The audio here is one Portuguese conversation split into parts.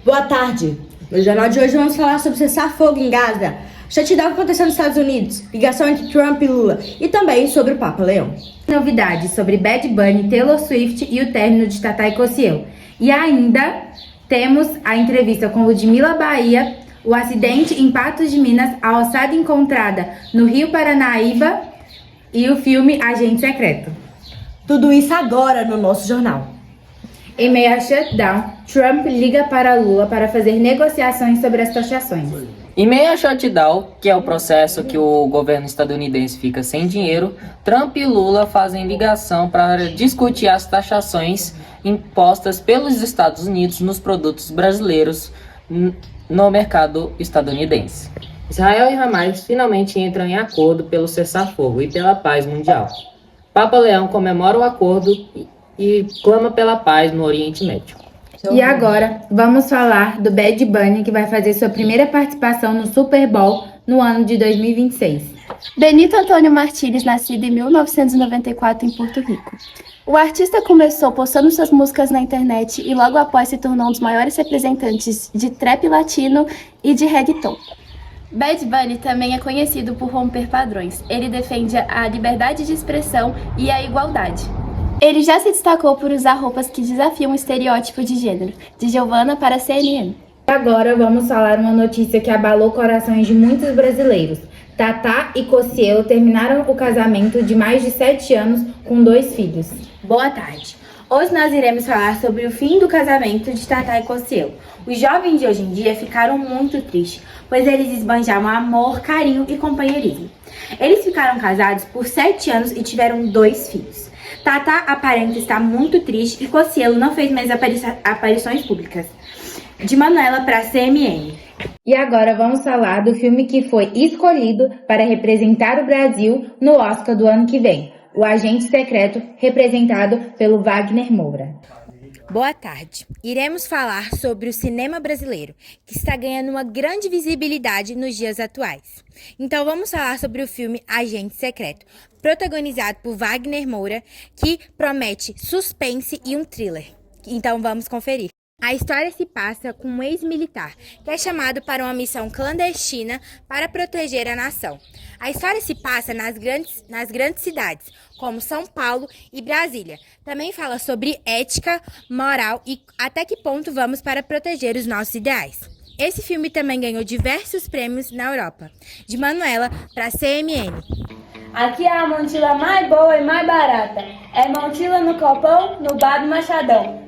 Boa tarde. No jornal de hoje vamos falar sobre cessar fogo em Gaza, shutdown que aconteceu nos Estados Unidos, ligação entre Trump e Lula e também sobre o Papa Leão. Novidades sobre Bad Bunny, Taylor Swift e o término de Tatá e Cossielo. E ainda temos a entrevista com Ludmila Bahia, o acidente em Patos de Minas, a ossada encontrada no Rio Paranaíba e o filme Agente Secreto. Tudo isso agora no nosso jornal. Em meio a shutdown, Trump liga para Lula para fazer negociações sobre as taxações. Em meio a shutdown, que é o processo que o governo estadunidense fica sem dinheiro, Trump e Lula fazem ligação para discutir as taxações impostas pelos Estados Unidos nos produtos brasileiros no mercado estadunidense. Israel e Hamas finalmente entram em acordo pelo cessar-fogo e pela paz mundial. Papa Leão comemora o acordo e clama pela paz no Oriente Médio. E agora, vamos falar do Bad Bunny, que vai fazer sua primeira participação no Super Bowl no ano de 2026. Benito Antônio Martínez, nascido em 1994 em Porto Rico. O artista começou postando suas músicas na internet e logo após se tornou um dos maiores representantes de trap latino e de reggaeton. Bad Bunny também é conhecido por romper padrões. Ele defende a liberdade de expressão e a igualdade. Ele já se destacou por usar roupas que desafiam o estereótipo de gênero, de Giovanna para a CNN. Agora vamos falar uma notícia que abalou corações de muitos brasileiros. Tatá e Cossielo terminaram o casamento de mais de 7 anos com 2 filhos. Boa tarde. Hoje nós iremos falar sobre o fim do casamento de Tatá e Cossielo. Os jovens de hoje em dia ficaram muito tristes, pois eles esbanjavam amor, carinho e companheirismo. Eles ficaram casados por 7 anos e tiveram 2 filhos. Tatá aparenta estar muito triste e Cossielo não fez mais aparições públicas. De Manuela para CMN. E agora vamos falar do filme que foi escolhido para representar o Brasil no Oscar do ano que vem. O Agente Secreto, representado pelo Wagner Moura. Boa tarde. Iremos falar sobre o cinema brasileiro, que está ganhando uma grande visibilidade nos dias atuais. Então vamos falar sobre o filme Agente Secreto, protagonizado por Wagner Moura, que promete suspense e um thriller. Então vamos conferir. A história se passa com um ex-militar, que é chamado para uma missão clandestina para proteger a nação. A história se passa nas grandes cidades, como São Paulo e Brasília. Também fala sobre ética, moral e até que ponto vamos para proteger os nossos ideais. Esse filme também ganhou diversos prêmios na Europa. De Manuela para CMN. Aqui é a montila mais boa e mais barata. É montila no copão, no bar do Machadão.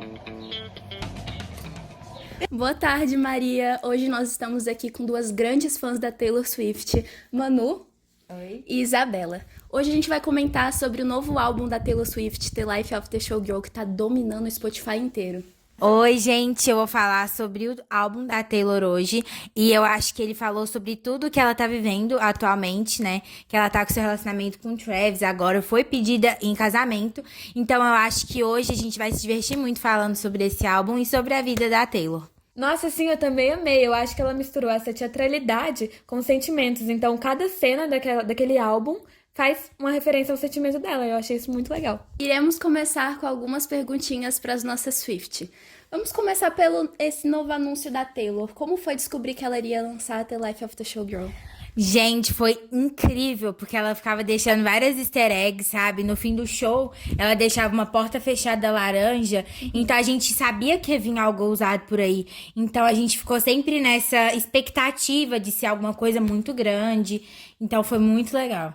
Boa tarde, Maria. Hoje nós estamos aqui com 2 grandes fãs da Taylor Swift, Manu Oi. e Isabela. Hoje a gente vai comentar sobre o novo álbum da Taylor Swift, The Life of the Showgirl, que tá dominando o Spotify inteiro. Oi, gente, eu vou falar sobre o álbum da Taylor hoje e eu acho que ele falou sobre tudo que ela tá vivendo atualmente, né? Que ela tá com seu relacionamento com o Travis, agora foi pedida em casamento. Então eu acho que hoje a gente vai se divertir muito falando sobre esse álbum e sobre a vida da Taylor. Nossa, sim, eu também amei. Eu acho que ela misturou essa teatralidade com sentimentos. Então, cada cena daquele álbum faz uma referência ao sentimento dela. Eu achei isso muito legal. Iremos começar com algumas perguntinhas para as nossas Swift. Vamos começar pelo esse novo anúncio da Taylor. Como foi descobrir que ela iria lançar The Life of the Showgirl? Gente, foi incrível, porque ela ficava deixando várias easter eggs, sabe? No fim do show, ela deixava uma porta fechada laranja, então a gente sabia que ia vir algo ousado por aí. Então a gente ficou sempre nessa expectativa de ser alguma coisa muito grande, então foi muito legal.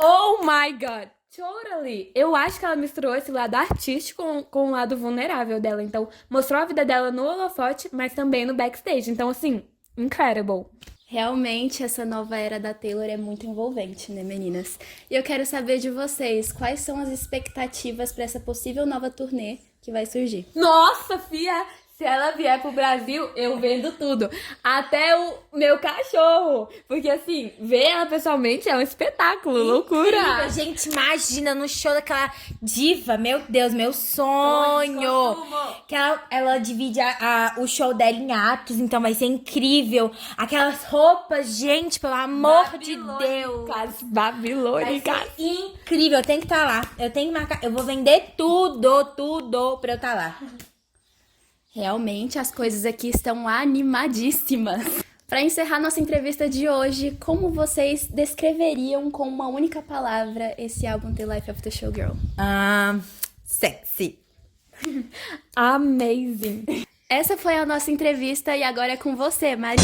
Oh my God! Totally! Eu acho que ela misturou esse lado artístico com o lado vulnerável dela. Então, mostrou a vida dela no holofote, mas também no backstage. Então, assim, incredible. Realmente, essa nova era da Taylor é muito envolvente, né, meninas? E eu quero saber de vocês, quais são as expectativas para essa possível nova turnê que vai surgir? Nossa, fia! Se ela vier pro Brasil, eu vendo tudo. Até o meu cachorro. Porque, assim, ver ela pessoalmente é um espetáculo, loucura. Incrível, gente, imagina no show daquela diva, meu Deus, meu sonho. Que ela divide o show dela em atos, então vai ser incrível. Aquelas roupas, gente, pelo amor de Deus. Babilônicas. Vai ser incrível, eu tenho que estar lá. Eu tenho que marcar, eu vou vender tudo pra eu estar lá. Realmente, as coisas aqui estão animadíssimas. Para encerrar nossa entrevista de hoje, como vocês descreveriam com uma única palavra esse álbum The Life of the Showgirl? Sexy. Amazing. Essa foi a nossa entrevista e agora é com você, Maria.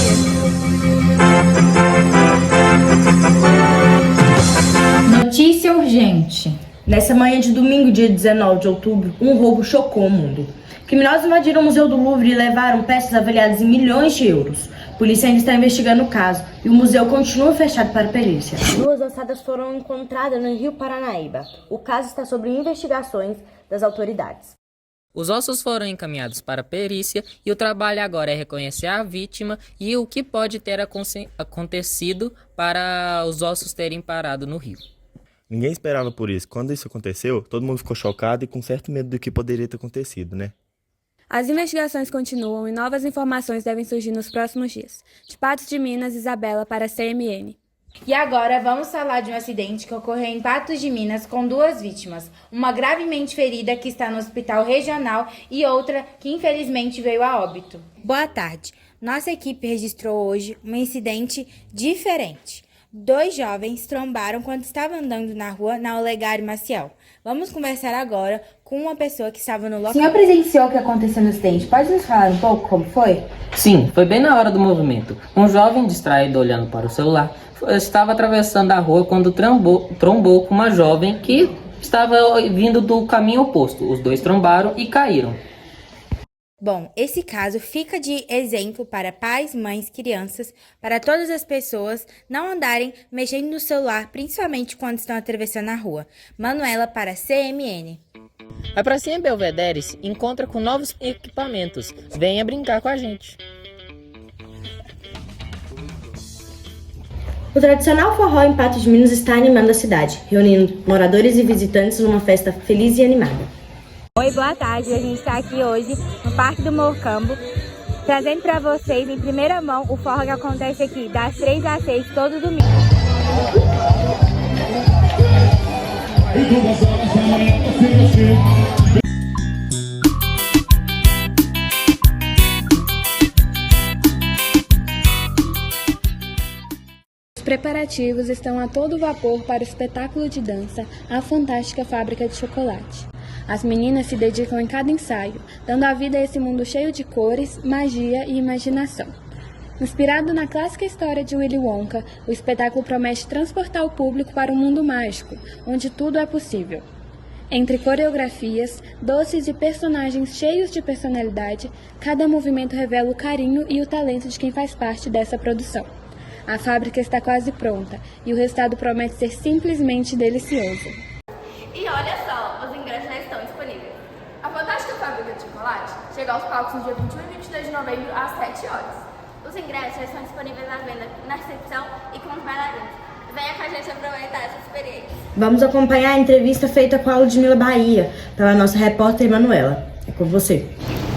Notícia urgente. Nessa manhã de domingo, dia 19 de outubro, um roubo chocou o mundo. Criminosos invadiram o Museu do Louvre e levaram peças avaliadas em milhões de euros. A polícia ainda está investigando o caso e o museu continua fechado para a perícia. 2 ossadas foram encontradas no Rio Paranaíba. O caso está sob investigações das autoridades. Os ossos foram encaminhados para a perícia e o trabalho agora é reconhecer a vítima e o que pode ter acontecido para os ossos terem parado no rio. Ninguém esperava por isso. Quando isso aconteceu, todo mundo ficou chocado e com certo medo do que poderia ter acontecido, né? As investigações continuam e novas informações devem surgir nos próximos dias. De Patos de Minas, Isabela para a CMN. E agora vamos falar de um acidente que ocorreu em Patos de Minas com 2 vítimas. Uma gravemente ferida que está no hospital regional e outra que infelizmente veio a óbito. Boa tarde. Nossa equipe registrou hoje um incidente diferente. 2 jovens trombaram quando estavam andando na rua na Olegário Maciel. Vamos conversar agora com uma pessoa que estava no local. O senhor presenciou o que aconteceu no acidente. Pode nos falar um pouco como foi? Sim, foi bem na hora do movimento. Um jovem distraído olhando para o celular estava atravessando a rua quando trombou com uma jovem que estava vindo do caminho oposto. Os 2 trombaram e caíram. Bom, esse caso fica de exemplo para pais, mães, crianças, para todas as pessoas não andarem mexendo no celular, principalmente quando estão atravessando a rua. Manuela para a CMN. A pracinha Belvedere se encontra com novos equipamentos. Venha brincar com a gente. O tradicional forró em Patos de Minas está animando a cidade, reunindo moradores e visitantes numa festa feliz e animada. Oi, boa tarde. A gente está aqui hoje no Parque do Morcambo, trazendo para vocês em primeira mão o forró que acontece aqui das 3 às 6 todo domingo. Os preparativos estão a todo vapor para o espetáculo de dança A Fantástica Fábrica de Chocolate. As meninas se dedicam em cada ensaio, dando a vida a esse mundo cheio de cores, magia e imaginação. Inspirado na clássica história de Willy Wonka, o espetáculo promete transportar o público para um mundo mágico, onde tudo é possível. Entre coreografias, doces e personagens cheios de personalidade, cada movimento revela o carinho e o talento de quem faz parte dessa produção. A fábrica está quase pronta e o resultado promete ser simplesmente delicioso. E olha só, os ingressos já estão disponíveis. A Fantástica Fábrica de Chocolate chega aos palcos no dia 21 e 22 de novembro, às 7 horas. Os ingressos já estão disponíveis à venda na recepção e com os bailarinos. Venha com a gente aproveitar essa experiência. Vamos acompanhar a entrevista feita com a Ludmila Bahia, pela nossa repórter Manuela. É com você.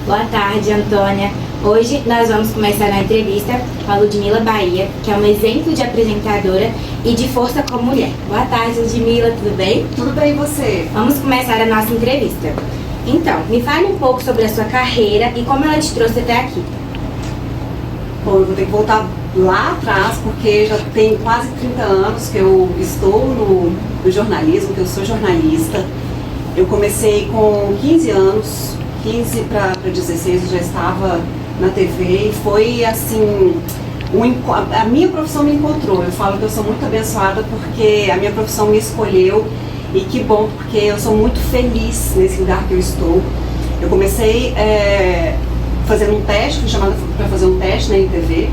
Boa tarde, Antônia. Hoje nós vamos começar a entrevista com a Ludmila Bahia, que é um exemplo de apresentadora e de força como mulher. Boa tarde, Ludmila, tudo bem? Tudo bem, e você? Vamos começar a nossa entrevista. Então, me fale um pouco sobre a sua carreira e como ela te trouxe até aqui. Bom, eu vou ter que voltar lá atrás, porque já tem quase 30 anos que eu estou no jornalismo, que eu sou jornalista. Eu comecei com 15 anos, 15 para 16 eu já estava na TV e foi assim, a minha profissão me encontrou. Eu falo que eu sou muito abençoada porque a minha profissão me escolheu e que bom, porque eu sou muito feliz nesse lugar que eu estou. Eu comecei fazendo um teste, fui chamada para fazer um teste na TV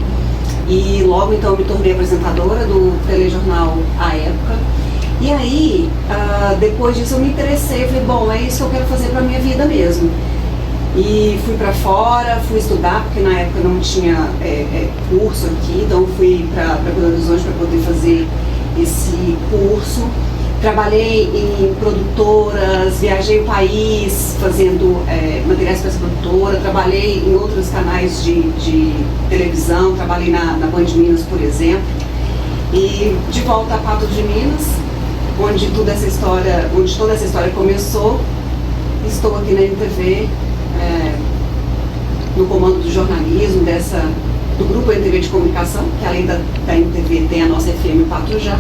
e logo então eu me tornei apresentadora do telejornal à época. E aí, depois disso eu me interessei, eu falei, bom, é isso que eu quero fazer para a minha vida mesmo. E fui para fora, fui estudar, porque na época não tinha curso aqui, então fui para Belo Horizonte para poder fazer esse curso. Trabalhei em produtoras, viajei o país fazendo materiais para essa produtora, trabalhei em outros canais de televisão, trabalhei na Band Minas, por exemplo. E de volta a Patos de Minas, onde toda essa história começou, estou aqui na NTV no comando do jornalismo do Grupo NTV de Comunicação, que além da NTV tem a nossa FM Patrujá.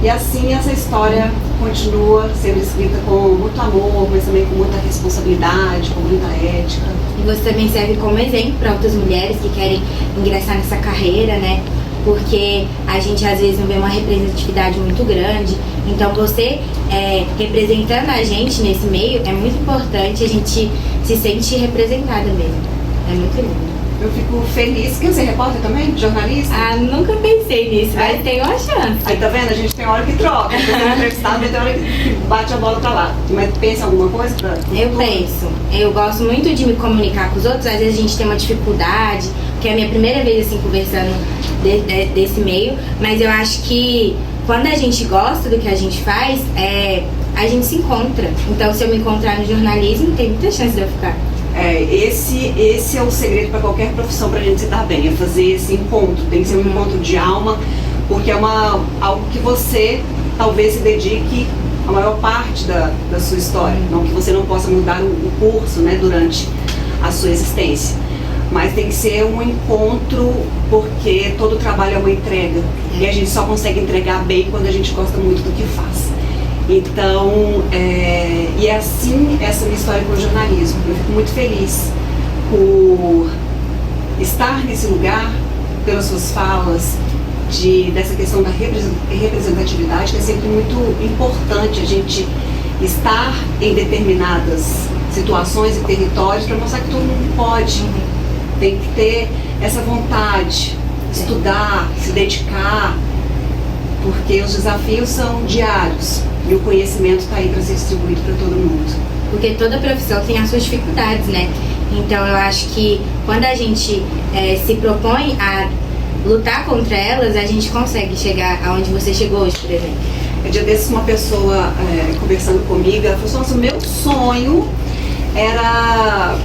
E assim essa história continua sendo escrita com muito amor, mas também com muita responsabilidade, com muita ética. E você também serve como exemplo para outras mulheres que querem ingressar nessa carreira, né? Porque a gente às vezes não vê uma representatividade muito grande. Então você representando a gente nesse meio é muito importante, a gente se sente representada mesmo. É muito lindo. Eu fico feliz. Quer ser repórter também? Jornalista? Ah, nunca pensei nisso, mas tenho uma chance. Aí tá vendo? A gente tem hora que troca. Você é entrevistado, mas tem hora que bate a bola pra lá. Mas pensa em alguma coisa? Eu penso. Eu gosto muito de me comunicar com os outros. Às vezes a gente tem uma dificuldade, que é a minha primeira vez assim conversando desse meio. Mas eu acho que quando a gente gosta do que a gente faz, a gente se encontra. Então se eu me encontrar no jornalismo, tem muita chance de eu ficar. Esse é o segredo para qualquer profissão, para a gente se dar bem, é fazer esse encontro. Tem que ser um encontro de alma, porque é algo que você talvez se dedique a maior parte da sua história. Não que você não possa mudar o curso, né, durante a sua existência, mas tem que ser um encontro, porque todo trabalho é uma entrega, e a gente só consegue entregar bem quando a gente gosta muito do que faz. Então, e é assim essa minha história com o jornalismo. Eu fico muito feliz por estar nesse lugar, pelas suas falas, dessa questão da representatividade, que é sempre muito importante a gente estar em determinadas situações e territórios para mostrar que todo mundo pode. Tem que ter essa vontade, estudar, se dedicar, porque os desafios são diários. E o conhecimento está aí para ser distribuído para todo mundo. Porque toda profissão tem as suas dificuldades, né? Então eu acho que quando a gente se propõe a lutar contra elas, a gente consegue chegar aonde você chegou hoje, por exemplo. Um dia desses, uma pessoa conversando comigo, ela falou assim: meu sonho era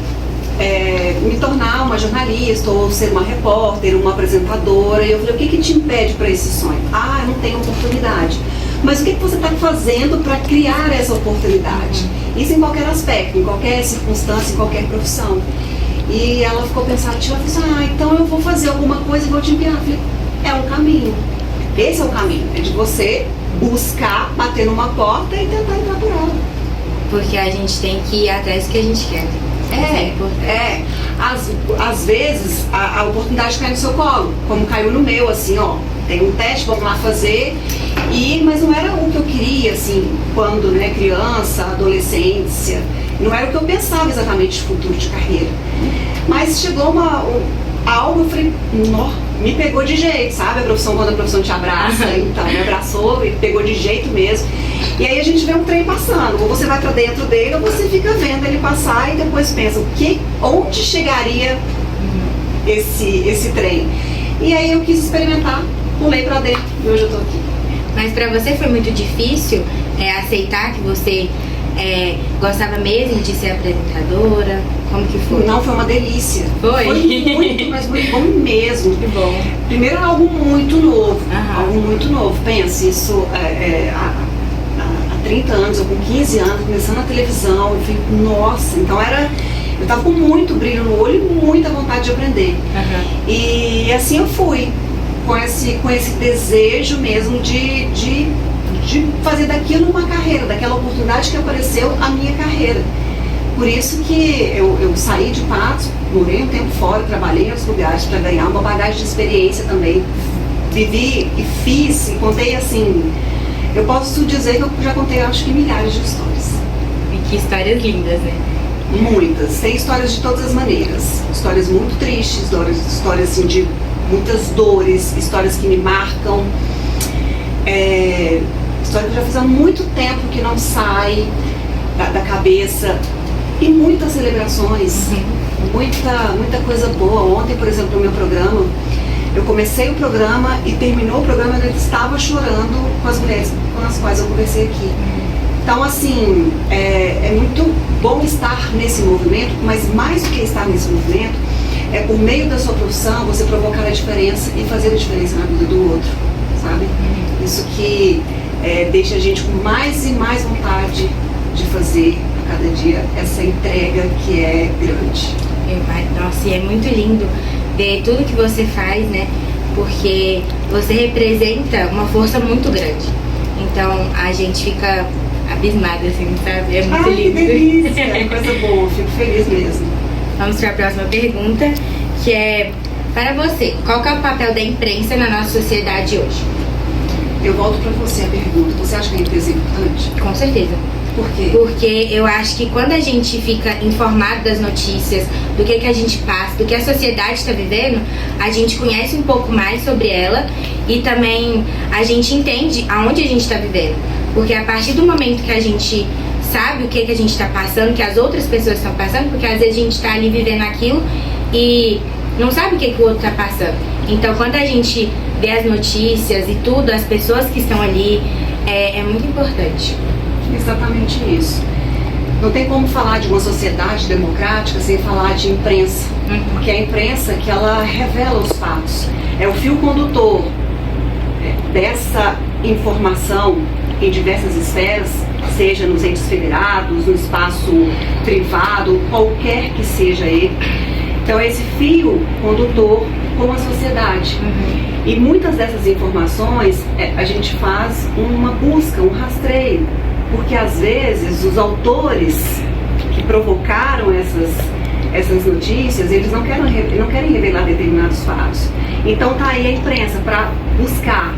me tornar uma jornalista ou ser uma repórter, uma apresentadora. E eu falei: o que te impede para esse sonho? Ah, eu não tenho oportunidade. Mas o que você está fazendo para criar essa oportunidade? Isso em qualquer aspecto, em qualquer circunstância, em qualquer profissão. E ela ficou pensativa, ela falou assim: então eu vou fazer alguma coisa e vou te enviar. Eu falei: é um caminho. Esse é o caminho, é de você buscar, bater numa porta e tentar entrar por ela. Porque a gente tem que ir atrás do que a gente quer. Às vezes a oportunidade cai no seu colo, como caiu no meu, assim, ó. Tem um teste, vamos lá fazer. Mas não era o que eu queria, assim, quando, né, criança, adolescência. Não era o que eu pensava exatamente de futuro, de carreira. Mas chegou algo, eu falei: me pegou de jeito, sabe? A profissão, quando a profissão te abraça, então me abraçou e pegou de jeito mesmo. E aí a gente vê um trem passando, ou você vai pra dentro dele, ou você fica vendo ele passar e depois pensa, onde chegaria esse trem? E aí eu quis experimentar, pulei pra dentro e hoje eu tô aqui. Mas pra você foi muito difícil aceitar que você gostava mesmo de ser apresentadora? Como que foi? Não, foi uma delícia. Foi muito, mas muito bom mesmo. Que bom. Primeiro, algo muito novo. Algo muito novo. Pense, isso há 30 anos, ou com 15 anos, começando na televisão. Eu falei: nossa, então eu tava com muito brilho no olho e muita vontade de aprender. E assim eu fui, com esse desejo mesmo de fazer daquilo uma carreira, daquela oportunidade que apareceu a minha carreira. Por isso que eu saí de Patos, morei um tempo fora, trabalhei em outros lugares para ganhar uma bagagem de experiência também. Vivi e fiz e contei, assim, eu posso dizer que eu já contei, acho que, milhares de histórias. E que histórias lindas, né? Muitas. Tem histórias de todas as maneiras. Histórias muito tristes, histórias assim, de muitas dores, histórias que me marcam. História que eu já fiz há muito tempo que não sai da cabeça. E muitas celebrações, muita coisa boa. Ontem, por exemplo, no meu programa, eu comecei o programa e terminou o programa e eu estava chorando com as mulheres com as quais eu conversei aqui. Então, assim, é muito bom estar nesse movimento, mas mais do que estar nesse movimento, é por meio da sua profissão você provocar a diferença e fazer a diferença na vida do outro, sabe? Isso que deixa a gente com mais e mais vontade de fazer a cada dia essa entrega que é grande. Nossa, e é muito lindo ver tudo que você faz, né? Porque você representa uma força muito grande. Então a gente fica abismada, assim, sabe? É muito lindo. Que delícia, é coisa boa, fico feliz mesmo. Vamos para a próxima pergunta, que é: para você, qual que é o papel da imprensa na nossa sociedade hoje? Eu volto para você a pergunta. Você acha que a imprensa é importante? Com certeza. Por quê? Porque eu acho que quando a gente fica informado das notícias, do que a gente passa, do que a sociedade está vivendo, a gente conhece um pouco mais sobre ela e também a gente entende aonde a gente está vivendo. Porque a partir do momento que a gente sabe o que a gente está passando, que as outras pessoas estão passando, porque às vezes a gente está ali vivendo aquilo e não sabe o que o outro está passando. Então, quando a gente vê as notícias e tudo, as pessoas que estão ali, é muito importante. Exatamente isso. Não tem como falar de uma sociedade democrática sem falar de imprensa, porque é a imprensa que ela revela os fatos. É o fio condutor dessa informação em diversas esferas, seja nos entes federados, no espaço privado, qualquer que seja ele. Então é esse fio condutor com a sociedade. E muitas dessas informações a gente faz uma busca, um rastreio, porque às vezes os autores que provocaram essas notícias, eles não querem revelar determinados fatos. Então tá aí a imprensa para buscar,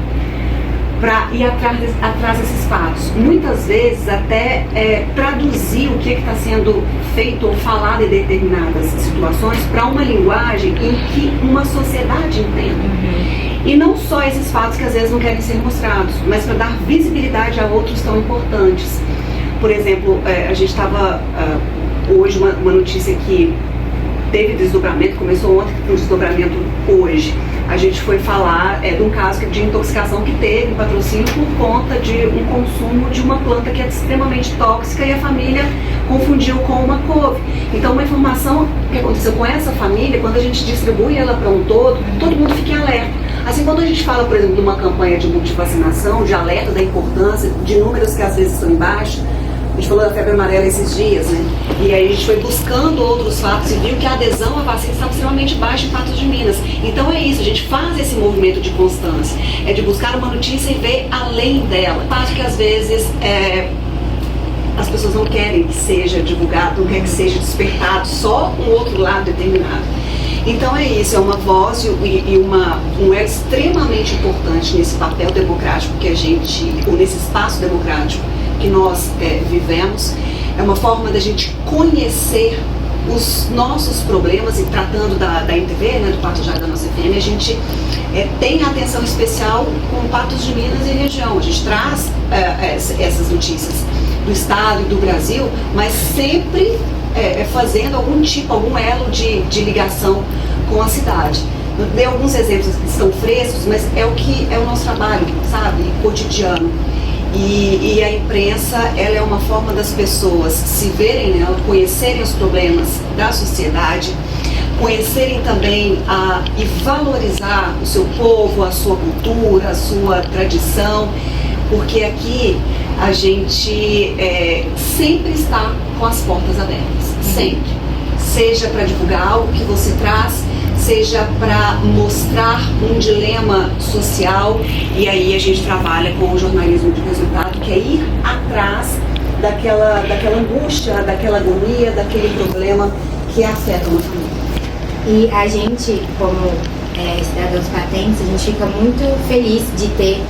para ir atrás desses fatos. Muitas vezes até traduzir o que está sendo feito ou falado em determinadas situações para uma linguagem em que uma sociedade entenda. E não só esses fatos que às vezes não querem ser mostrados, mas para dar visibilidade a outros tão importantes. Por exemplo, a gente estava hoje uma notícia que teve desdobramento, começou ontem com desdobramento hoje. A gente foi falar de um caso de intoxicação que teve em Patrocínio por conta de um consumo de uma planta que é extremamente tóxica e a família confundiu com uma couve. Então, uma informação que aconteceu com essa família, quando a gente distribui ela para um todo mundo fica em alerta. Assim, quando a gente fala, por exemplo, de uma campanha de multivacinação, de alerta da importância, de números que às vezes estão embaixo, a gente falou da febre amarela esses dias, né? E aí a gente foi buscando outros fatos e viu que a adesão à vacina estava extremamente baixa em Patos de Minas. Então é isso, a gente faz esse movimento de constância, é de buscar uma notícia e ver além dela. Fato que às vezes as pessoas não querem que seja divulgado, não querem que seja despertado só um outro lado determinado. Então é isso, é uma voz e um elo extremamente importante nesse papel democrático que a gente, ou nesse espaço democrático que nós vivemos. É uma forma da gente conhecer os nossos problemas, e tratando da MTV, né, do Pato Já da nossa FM, a gente tem atenção especial com Patos de Minas e região. A gente traz essas notícias do estado e do Brasil, mas sempre fazendo algum elo de ligação com a cidade. Eu dei alguns exemplos que estão frescos, mas é o nosso trabalho, sabe, cotidiano. E a imprensa, ela é uma forma das pessoas se verem nela, conhecerem os problemas da sociedade, conhecerem também e valorizar o seu povo, a sua cultura, a sua tradição, porque aqui a gente sempre está com as portas abertas, sempre. Seja para divulgar algo que você traz, seja para mostrar um dilema social, e aí a gente trabalha com o jornalismo de resultado, que é ir atrás daquela angústia, daquela agonia, daquele problema que afeta uma família. E a gente, como cidadãos patentes, a gente fica muito feliz de ter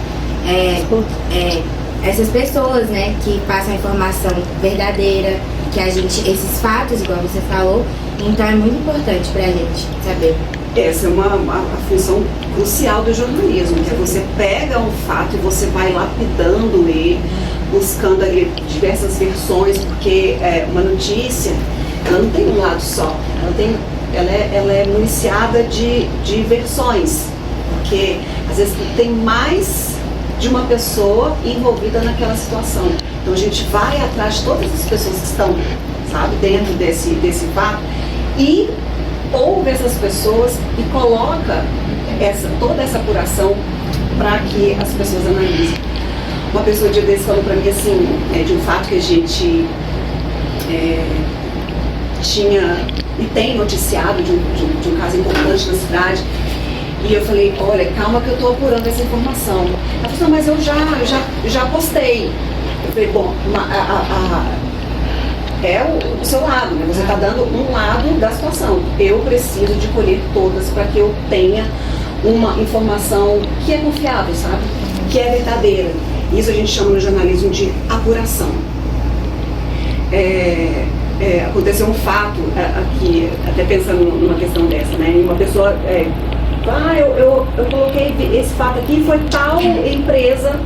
essas pessoas, né, que passam a informação verdadeira, que esses fatos, igual você falou, então é muito importante pra gente saber. Essa é a função crucial do jornalismo, que é você pega um fato e você vai lapidando ele, buscando ali diversas versões, porque uma notícia, ela não tem um lado só, ela é municiada de versões, porque às vezes tem mais de uma pessoa envolvida naquela situação. Então a gente vai atrás de todas as pessoas que estão, sabe, dentro desse fato e ouve essas pessoas e coloca toda essa apuração para que as pessoas analisem. Uma pessoa de vez falou para mim assim, de um fato que a gente tinha e tem noticiado de um caso importante na cidade. E eu falei, olha, calma que eu estou apurando essa informação. Ela falou, mas eu já postei. Eu falei, bom, é o seu lado, né? Você está dando um lado da situação. Eu preciso de colher todas para que eu tenha uma informação que é confiável, sabe? Que é verdadeira. Isso a gente chama no jornalismo de apuração. Aconteceu um fato aqui, até pensando numa questão dessa, né? Uma pessoa... eu coloquei esse fato aqui, foi tal empresa,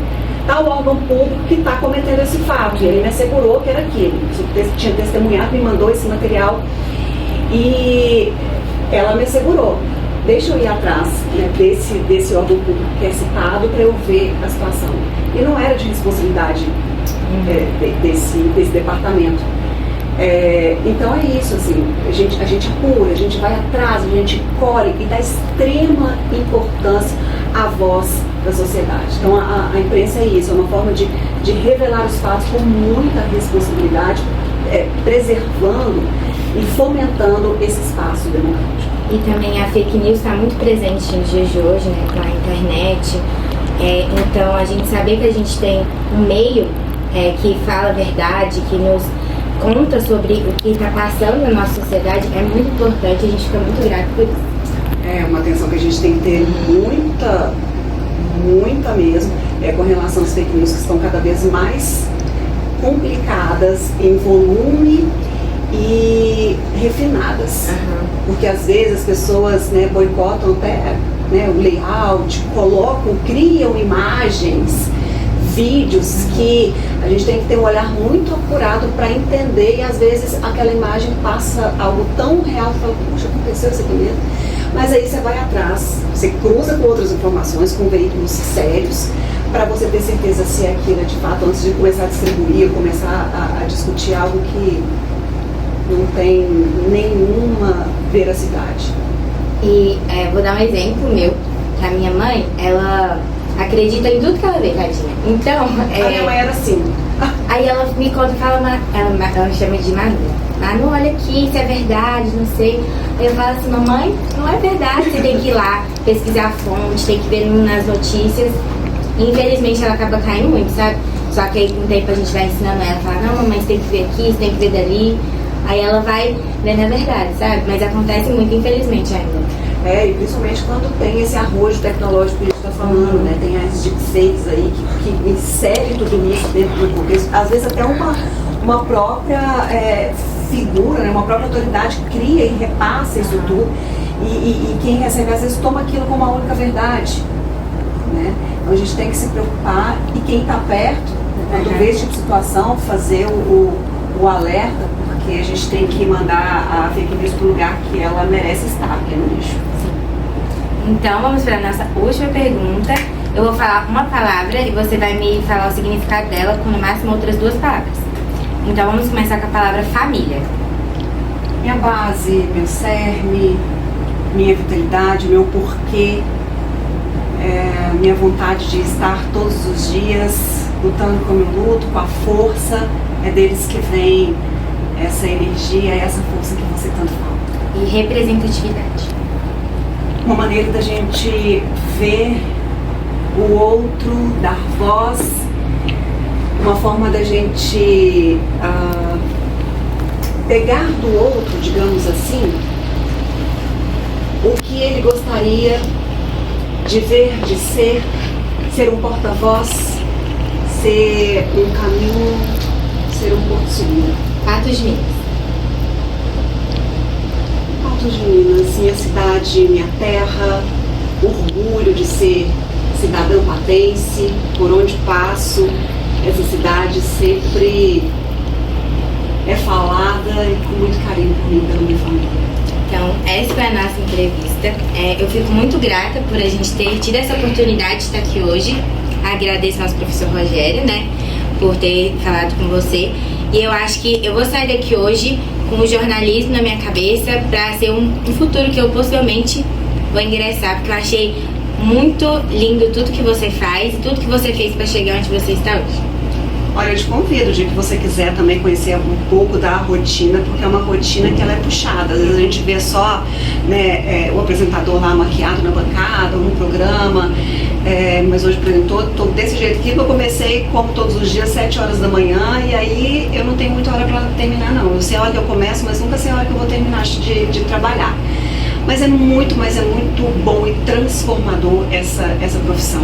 tal órgão público que está cometendo esse fato. E ele me assegurou que era aquilo. Tinha testemunhado, me mandou esse material e ela me assegurou. Deixa eu ir atrás, né, desse órgão público que é citado para eu ver a situação. E não era de responsabilidade desse departamento. Então é isso, assim, a gente apura, a gente vai atrás, a gente colhe e dá extrema importância à voz da sociedade. Então a imprensa é isso, é uma forma de revelar os fatos com muita responsabilidade, preservando e fomentando esse espaço democrático. E também a fake news está muito presente nos dias de hoje, né, com a internet. Então a gente saber que a gente tem um meio que fala a verdade, que nos conta sobre o que está passando na nossa sociedade, é muito importante, a gente fica muito grato por isso. É uma atenção que a gente tem que ter muita mesmo, com relação às fake news que estão cada vez mais complicadas em volume e refinadas. Porque às vezes as pessoas, né, boicotam até, né, o layout, criam imagens, vídeos que a gente tem que ter um olhar muito apurado para entender, e às vezes aquela imagem passa algo tão real que fala, puxa, aconteceu isso aqui mesmo. Mas aí você vai atrás, você cruza com outras informações, com veículos sérios, para você ter certeza se é aquilo de fato, antes de começar a distribuir, começar a discutir algo que não tem nenhuma veracidade. E vou dar um exemplo meu, que a minha mãe, ela acredita em tudo que ela vê, tadinha. Então, a minha mãe era assim. Aí ela me conta, ela chama de Manu. Manu, olha aqui, isso é verdade, não sei. Aí eu falo assim, mamãe, não é verdade, você tem que ir lá, pesquisar a fonte, tem que ver nas notícias. E infelizmente ela acaba caindo muito, sabe? Só que aí com o tempo a gente vai ensinando ela, fala, não, mamãe, você tem que ver aqui, você tem que ver dali. Aí ela vai vendo a verdade, sabe? Mas acontece muito, infelizmente, ainda. E principalmente quando tem esse arrojo tecnológico que a gente está falando, né? Tem as deepfakes aí que insere tudo isso dentro do contexto. Às vezes até uma própria figura, né? Uma própria autoridade cria e repassa isso tudo. E quem recebe às vezes toma aquilo como a única verdade, né? Então a gente tem que se preocupar, e quem está perto, quando vê esse tipo de situação, fazer o alerta, porque a gente tem que mandar a fake news para o lugar que ela merece estar, que é no lixo. Então vamos para a nossa última pergunta. Eu vou falar uma palavra e você vai me falar o significado dela com no máximo outras 2 palavras. Então vamos começar com a palavra família. Minha base, meu cerne, minha vitalidade, meu porquê, minha vontade de estar todos os dias lutando como eu luto, com a força, é deles que vem essa energia, essa força que você tanto fala. E representatividade. Uma maneira da gente ver o outro, dar voz, uma forma da gente pegar do outro, digamos assim, o que ele gostaria de ver, de ser um porta-voz, ser um caminho, ser um porto seguro. Patos de Minas. Patos de Minas, minha cidade, minha terra, orgulho de ser cidadã patense, por onde passo, essa cidade sempre é falada e com muito carinho por mim, pela minha família. Então, essa foi a nossa entrevista. Eu fico muito grata por a gente ter tido essa oportunidade de estar aqui hoje. Agradeço ao nosso professor Rogério, né, por ter falado com você. E eu acho que eu vou sair daqui hoje com o jornalismo na minha cabeça para ser um futuro que eu possivelmente vou ingressar, porque eu achei muito lindo tudo que você faz e tudo que você fez para chegar onde você está hoje. Olha, eu te convido, o dia que você quiser também conhecer um pouco da rotina, porque é uma rotina que ela é puxada. Às vezes a gente vê só, né, o apresentador lá maquiado na bancada, ou no programa, mas hoje, por exemplo, tô desse jeito aqui, que eu comecei, como todos os dias, 7 horas da manhã, e aí eu não tenho muita hora para terminar, não. Eu sei a hora que eu começo, mas nunca sei a hora que eu vou terminar de trabalhar. Mas é muito bom e transformador essa profissão.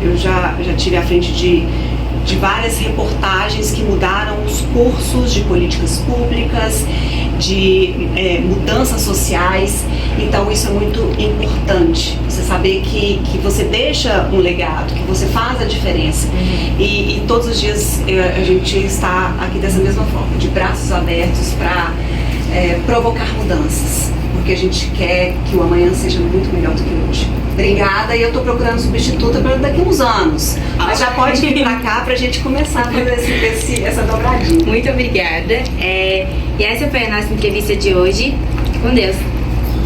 Eu já tive à frente de várias reportagens que mudaram os cursos de políticas públicas, de mudanças sociais. Então isso é muito importante, você saber que você deixa um legado, que você faz a diferença. E todos os dias a gente está aqui dessa mesma forma, de braços abertos para provocar mudanças, porque a gente quer que o amanhã seja muito melhor do que hoje. Obrigada, e eu estou procurando substituta para daqui a uns anos. Mas já pode vir para cá para a gente começar a fazer essa dobradinha. Muito obrigada. E essa foi a nossa entrevista de hoje. Com Deus.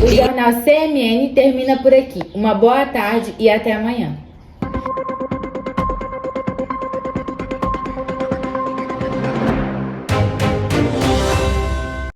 O Jornal CMN termina por aqui. Uma boa tarde e até amanhã.